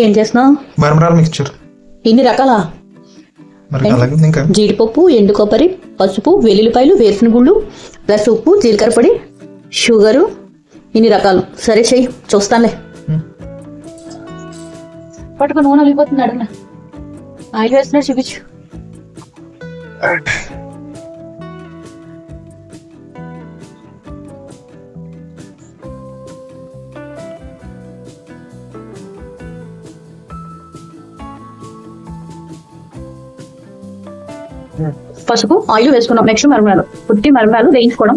ఏం చేస్తున్నావు? మరమరాలు మిక్చర్. ఇన్ని రకాల ఇంకా జీడిపప్పు, ఎండు కొబ్బరి, పసుపు, వెల్లుల్లిపాయలు, వేసిన గుళ్ళు ప్లస్ ఉప్పు, జీలకర్ర పొడి, షుగరు, ఇన్ని రకాలు. సరే చెయ్యి, చూస్తానులే. పట్టుకుని నూనె వెళ్ళిపోతున్నాడు. ఆయిల్ వేస్తున్నాడు, చూపించు. పసుపు, ఆయిల్ వేసుకున్నాం. నెక్స్ట్ మరమరాలు, పుట్టి మరమరాలు వేయించుకోవడం.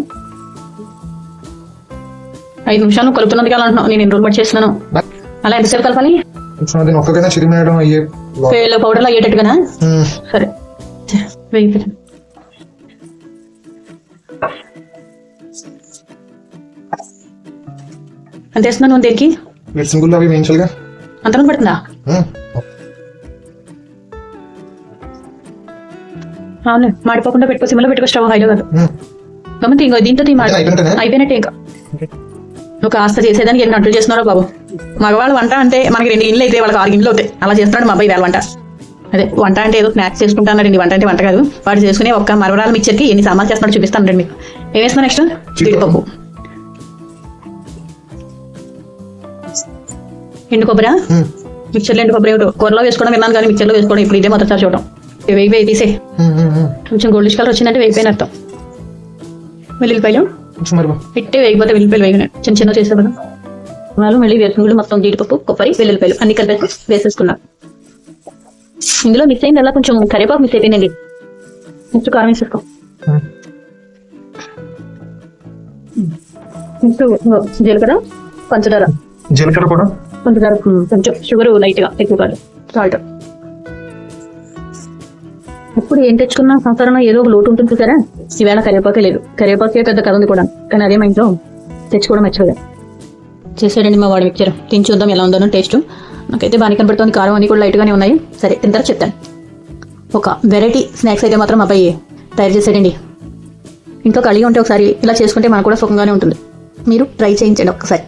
5 నిమిషాలు కలుపుతున్నది కదా అంటున్నావు. నేను 2 రోజులు బట్టి చేస్తున్నాను. అలా ఎంతసేపు కలపాలి? పౌడర్లు అయ్యేటట్టుగానా? సరే వేయి. అంత వేస్తున్నాను దేనికి? అంతమంది పడుతుందా? అవును, మాడిపోకుండా పెట్టుకో. సిమ్లో పెట్టుకో, స్టవ్ హైలో కాదు. గమనించి ఇంకో దీంతో అయిపోయినట్టే. ఇంకా నువ్వు కాస్త చేసేదానికి ఎన్ని గంటలు చేస్తున్నారో బాబు. మగవాళ్ళు వంట అంటే మనకి 2 గిన్నెలు అయితే వాళ్ళకి 6 గిన్నెలు అవుతాయి. అలా చేస్తున్నాడు మా అబ్బాయి వేళ వంట. అదే వంట అంటే ఏదో స్నాక్స్ చేసుకుంటానండి. వంట అంటే వంట కాదు. వాడు చేసుకునే ఒక్క మరమరాల మిక్చర్కి ఎన్ని సామాన్లు చేస్తున్నాడు చూపిస్తాను మీకు. ఏం వేస్తున్నా నెక్స్ట్? జీడిపప్పు, ఎండు కొబ్బరి. మిక్చర్లో ఎండు కొబ్బరి ఏమిటో కూరలో వేసుకోవడం విన్నాను, కానీ మిక్చర్లో వేసుకోవడం ఇప్పుడు ఇదే మొదటిసారి చూడడం. వేగిపోయి తీసే. కొంచెం గోల్డిష్ కలర్ వచ్చిందంటే వేగిపోయిన అర్థం. వెల్లుల్లిపాయలు పెట్టే వేగిపోతే వెల్లుల్లిపాయలు వేగినాయి. చిన్న చిన్న చేసే కదా వాళ్ళు. మళ్ళీ వేసుకుని మొత్తం జీడిపప్పు, కొబ్బరి, వెల్లుల్లిపాయలు అన్ని కలిపి వేసేసుకున్నాం. ఇందులో మిక్స్ అయింది అలా కొంచెం కరివేపాకు మిక్స్ అయిపోయిందండి. నెక్స్ట్ కారం వేసేసుకో. జీలకర్ర, పంచదార. జీలకర్ర కూడా పంచదార, కొంచెం షుగర్ లైట్ గా, ఎక్కువ కాదు. సాల్ట్. ఇప్పుడు ఏం తెచ్చుకున్నా సంసారంలో ఏదో ఒక లోటు ఉంటుంది చూసారా? ఈవేళ కరివేపాకే లేదు. కరివేపాకే పెద్ద కథ ఉంది కూడా, కానీ అదే మా ఇంట్లో తెచ్చుకోవడం మర్చిపోయా. చేసాడండి మా వాడు మిక్చర్. తిని చూద్దాం ఎలా ఉందో టేస్ట్. నాకైతే బాగా కనపడుతుంది. కారం అన్ని కూడా లైట్గానే ఉన్నాయి. సరే తిన్న తర్వాత చెప్తాను. ఒక వెరైటీ స్నాక్స్ అయితే మాత్రం మా అబ్బాయి తయారు చేసాడండి. ఇంట్లో ఖాళీగా ఉంటే ఒకసారి ఇలా చేసుకుంటే మనకు కూడా సుఖంగానే ఉంటుంది. మీరు ట్రై చేయించండి ఒక్కసారి.